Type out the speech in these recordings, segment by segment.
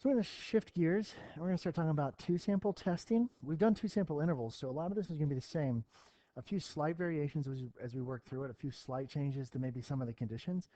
So we're going to shift gears and we're going to start talking about two-sample testing. We've done two-sample intervals, so a lot of this is going to be the same. A few slight variations as we work through it, a few slight changes to maybe some of the conditions,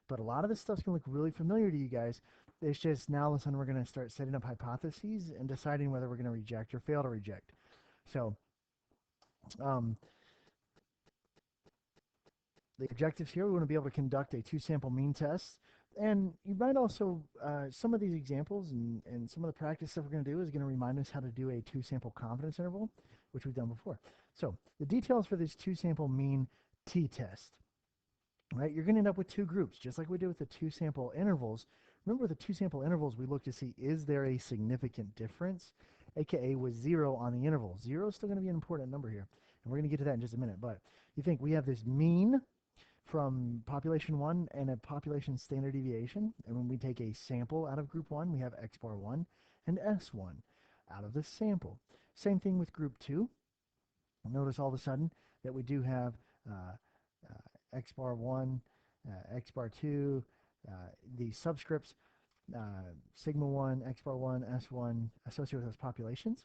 but a lot of this stuff's going to look really familiar to you guys. It's just now, listen, we're going to start setting up hypotheses and deciding whether we're going to reject or fail to reject. So um, the objectives here, we want to be able to conduct a two-sample mean test. And you might also, some of these examples and some of the practice stuff we're going to do is going to remind us how to do a two-sample confidence interval, which we've done before. So the details for this two-sample mean t-test, right? You're going to end up with two groups, just like we did with the two-sample intervals. Remember, with the two-sample intervals, we look to see, is there a significant difference, aka with 0 on the interval. 0 is still going to be an important number here, and we're going to get to that in just a minute. But you think we have this mean from population 1 and a population standard deviation. And when we take a sample out of group 1, we have x bar 1 and s1 out of the sample. Same thing with group 2. Notice all of a sudden that we do have x bar 1, x bar 2, the subscripts, sigma 1, x bar 1, s1 associated with those populations.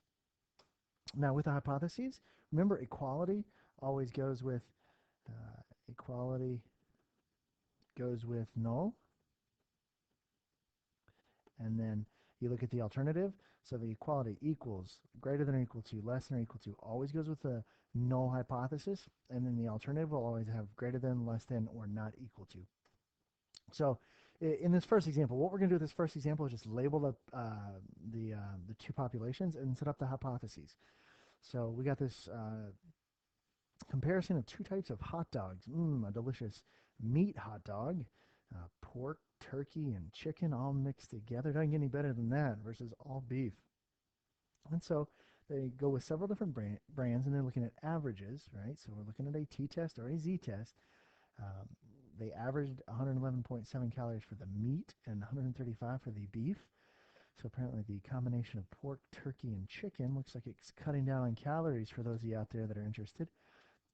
Now with the hypotheses, remember equality always goes with equality goes with null, and then you look at the alternative. So the equality equals greater than or equal to, less than or equal to, always goes with the null hypothesis, and then the alternative will always have greater than, less than, or not equal to. So in this first example, what we're going to do with this first example is just label the two populations and set up the hypotheses. So we got this comparison of two types of hot dogs. A delicious meat hot dog, pork, turkey, and chicken all mixed together. Doesn't get any better than that versus all beef. And so they go with several different brands, and they're looking at averages, right? So we're looking at a t-test or a z-test. Um, they averaged 111.7 calories for the meat and 135 for the beef. So apparently the combination of pork, turkey, and chicken looks like it's cutting down on calories for those of you out there that are interested.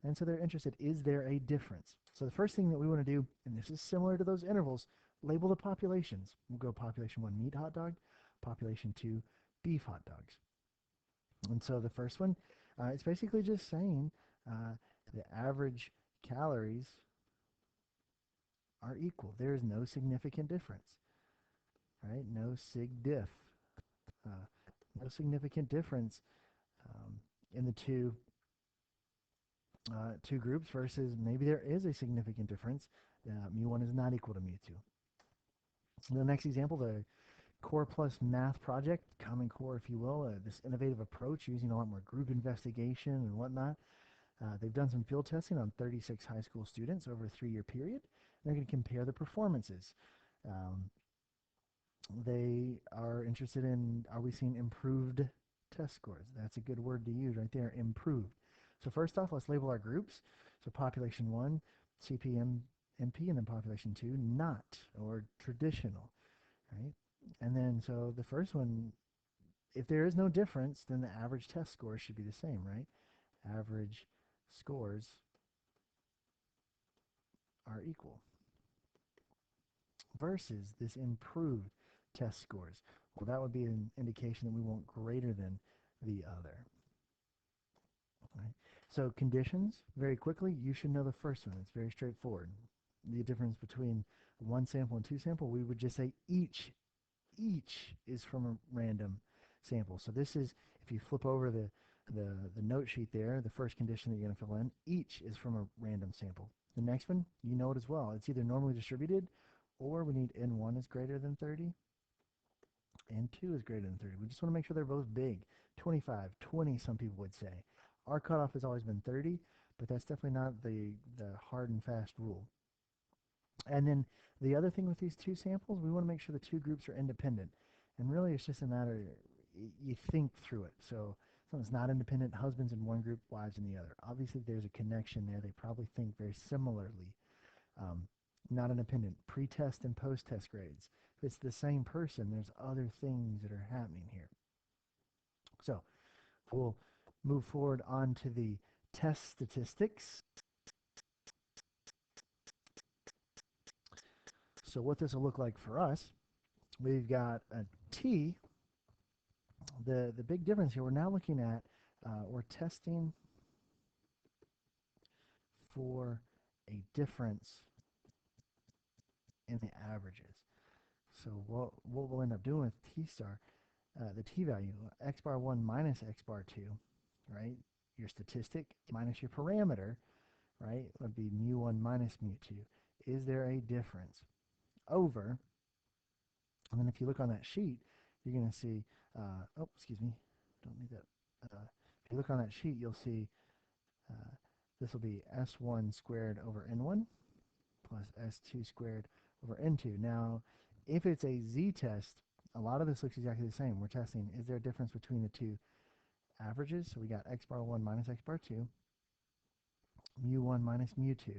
And so they're interested, is there a difference? So the first thing that we want to do, and this is similar to those intervals, label the populations. We'll go population 1 meat hot dog, population 2 beef hot dogs. And so the first one, it's basically just saying the average calories are equal. There is no significant difference, right? No sig diff. Uh, no significant difference in the two groups versus maybe there is a significant difference. mu1 is not equal to mu2. The next example, the Core Plus Math project, Common Core, if you will, this innovative approach using a lot more group investigation and whatnot. They've done some field testing on 36 high school students over a 3-year period. They're going to compare the performances. Um, they are interested in, are we seeing improved test scores? That's a good word to use right there, improved. So first off, let's label our groups. So population 1, CPM, MP, and then population 2, not, or traditional, right? And then, so the first one, if there is no difference, then the average test score should be the same, right? Average scores are equal versus this improved test scores. Well, that would be an indication that we want greater than the other. Right? So conditions, very quickly, you should know the first one. It's very straightforward. The difference between one sample and two sample, we would just say each is from a random sample. So this is, if you flip over the note sheet there, the first condition that you're going to fill in, each is from a random sample. The next one, you know it as well. It's either normally distributed, or we need N1 is greater than 30, N2 is greater than 30. We just want to make sure they're both big. 25, 20, some people would say. Our cutoff has always been 30, but that's definitely not the hard and fast rule. And then the other thing with these two samples, we want to make sure the two groups are independent. And really, it's just a matter, you think through it. So someone's not independent, husbands in one group, wives in the other. Obviously, there's a connection there. They probably think very similarly. Um, not independent, pre-test and post-test grades. If it's the same person, there's other things that are happening here. So we'll move forward on to the test statistics. So what this will look like for us, we've got a t. The big difference here, we're now looking at, we're testing for a difference in the averages. So what we'll end up doing with t star, the t value, x bar 1 minus x bar 2, right? Your statistic minus your parameter, right, would be mu 1 minus mu 2. Is there a difference? Over, and then if you look on that sheet, you're going to see, oh, excuse me, don't need that. If you look on that sheet, you'll see this will be s1 squared over n1 plus s2 squared over n2. Now, if it's a z-test, a lot of this looks exactly the same. We're testing, is there a difference between the two averages? So we got x bar 1 minus x bar 2, mu 1 minus mu 2,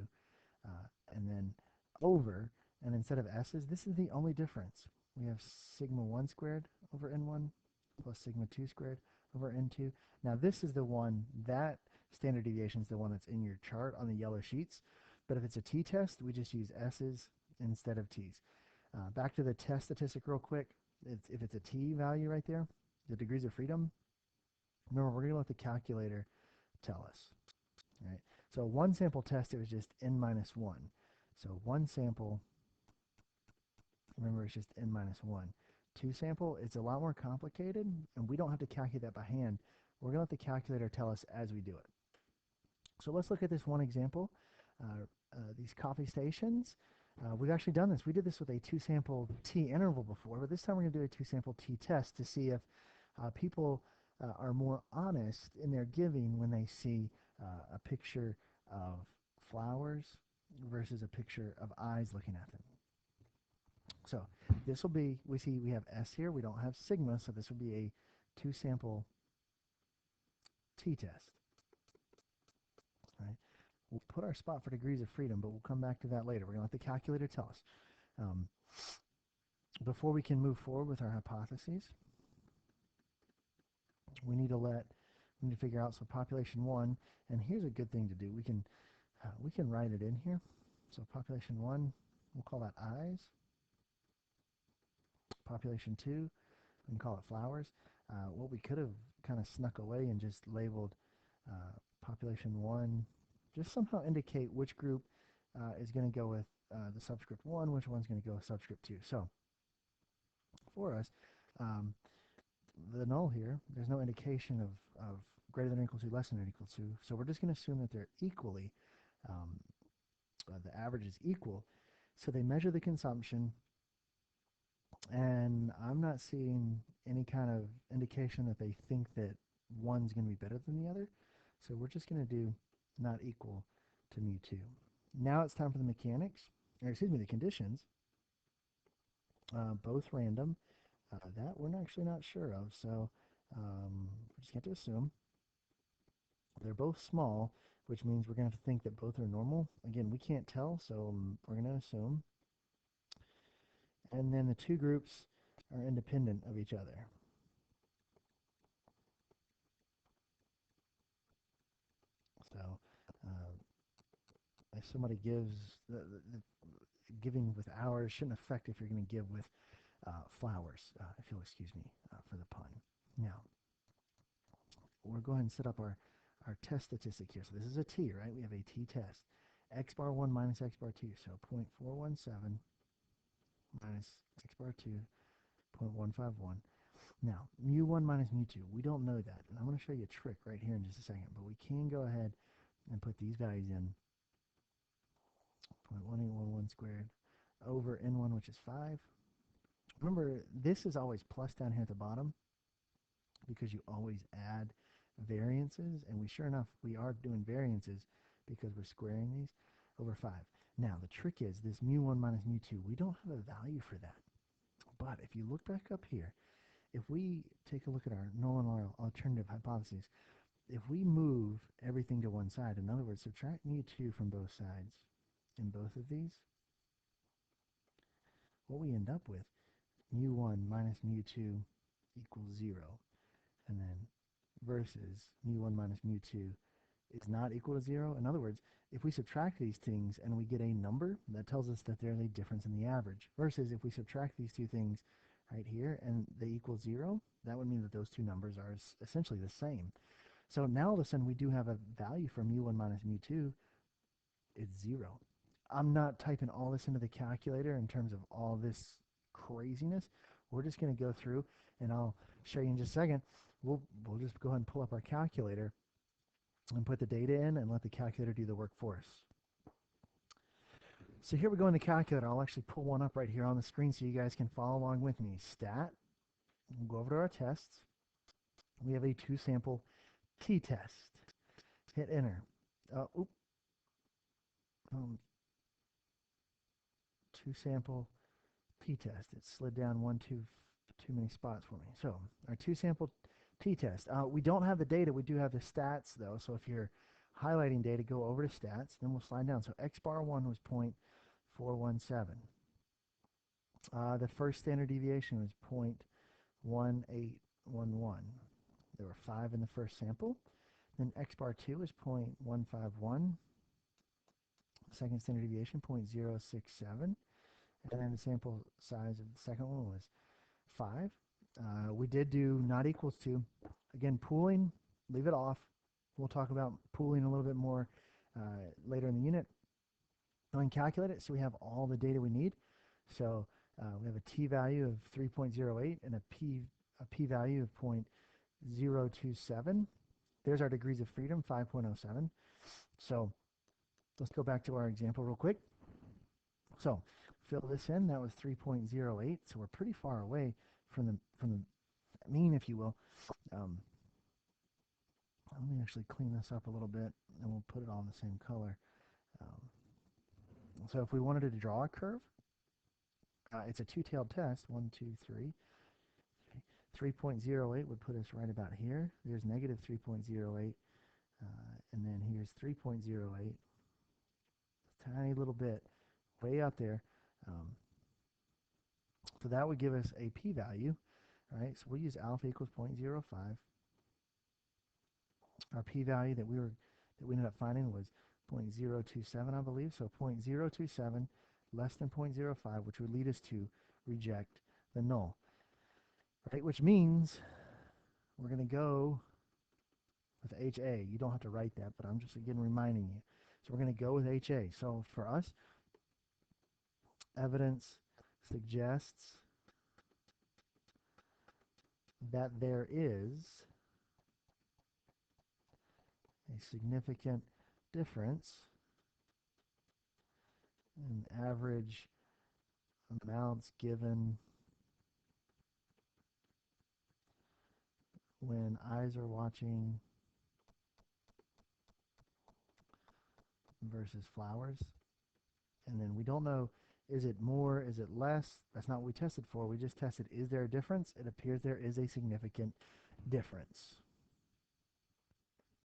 and then over, and instead of s's, this is the only difference. We have sigma 1 squared over n1 plus sigma 2 squared over n2. Now this is the one, that standard deviation is the one that's in your chart on the yellow sheets. But if it's a t-test, we just use s's instead of t's. Back to the test statistic real quick. If it's a t value right there, the degrees of freedom, remember we're going to let the calculator tell us. Right? So one sample test, it was just n minus 1. So one sample, remember it's just n minus 1. Two sample, it's a lot more complicated, and we don't have to calculate that by hand. We're going to let the calculator tell us as we do it. So let's look at this one example. These coffee stations, we've actually done this. We did this with a two-sample t interval before, but this time we're going to do a two-sample t test to see if people are more honest in their giving when they see a picture of flowers versus a picture of eyes looking at them. So this will be, we have S here, we don't have sigma, so this will be a two-sample t-test. Right? We'll put our spot for degrees of freedom, but we'll come back to that later. We're going to let the calculator tell us. Before we can move forward with our hypotheses, we need to figure out, so population 1, and here's a good thing to do. We can write it in here. So population 1, we'll call that eyes. Population 2, we can call it flowers. What we could have kind of snuck away and just labeled population 1, just somehow indicate which group is going to go with the subscript 1, which one's going to go with subscript 2. So for us, the null here, there's no indication of greater than or equal to, less than or equal to. So we're just going to assume that they're equally, the average is equal. So they measure the consumption, and I'm not seeing any kind of indication that they think that one's going to be better than the other. So we're just going to do not equal to mu2. Now it's time for the mechanics, or excuse me, the conditions. Both random. That we're actually not sure of, so we just have to assume. They're both small, which means we're going to have to think that both are normal. Again, we can't tell, so we're going to assume. And then the two groups are independent of each other. So if somebody gives, the giving with hours shouldn't affect if you're going to give with flowers, if you'll excuse me for the pun. Now, we'll go ahead and set up our test statistic here. So this is a t, right? We have a t test. X bar 1 minus x bar 2, so 0.417 minus x bar 2, 0.151. Now, mu 1 minus mu 2, we don't know that. And I'm going to show you a trick right here in just a second, but we can go ahead and put these values in. 0.1811 squared over n1, which is 5. Remember, this is always plus down here at the bottom because you always add variances, and we sure enough, we are doing variances because we're squaring these over 5. Now, the trick is this mu 1 minus mu 2, we don't have a value for that. But if you look back up here, if we take a look at our null and our alternative hypotheses, if we move everything to one side, in other words, subtract mu 2 from both sides in both of these, what we end up with, mu 1 minus mu 2 equals 0. And then versus mu 1 minus mu 2 is not equal to 0. In other words, if we subtract these things and we get a number, that tells us that there's a difference in the average. Versus if we subtract these two things right here, and they equal 0, that would mean that those two numbers are essentially the same. So now all of a sudden we do have a value for mu1 minus mu2. It's 0. I'm not typing all this into the calculator in terms of all this craziness. We're just going to go through, and I'll show you in just a second. We'll just go ahead and pull up our calculator and put the data in and let the calculator do the work for us. So here we go in the calculator. I'll actually pull one up right here on the screen so you guys can follow along with me. Stat. We'll go over to our tests. We have a two-sample t-test. Hit enter. Two-sample t-test. It slid down too many spots for me. So our two-sample t-test. We don't have the data. We do have the stats, though. So if you're highlighting data, go over to stats. Then we'll slide down. So x bar 1 was 0.417. The first standard deviation was 0.1811. There were 5 in the first sample. Then x bar 2 was 0.151. Second standard deviation, 0.067. And then the sample size of the second one was 5. We did do not equals to. Again, pooling, leave it off. We'll talk about pooling a little bit more later in the unit. Go and calculate it so we have all the data we need. So we have a t-value of 3.08 and a p-value of 0.027. There's our degrees of freedom, 5.07. So let's go back to our example real quick. So fill this in. That was 3.08. So we're pretty far away from the mean, if you will. Let me actually clean this up a little bit, and we'll put it all in the same color. So if we wanted to draw a curve, it's a two-tailed test. 1, 2, 3. 3.08 would put us right about here. There's negative 3.08, and then here's 3.08. Tiny little bit way out there. So that would give us a p-value. All right, so we'll use alpha equals 0.05. Our p-value that we ended up finding was 0.027, I believe. So 0.027 less than 0.05, which would lead us to reject the null. Right, which means we're going to go with HA. You don't have to write that, but I'm just again reminding you. So we're going to go with HA. So for us, evidence suggests that there is a significant difference in average amounts given when eyes are watching versus flowers. And then we don't know, is it more, is it less? That's not what we tested for. We just tested, is there a difference? It appears there is a significant difference.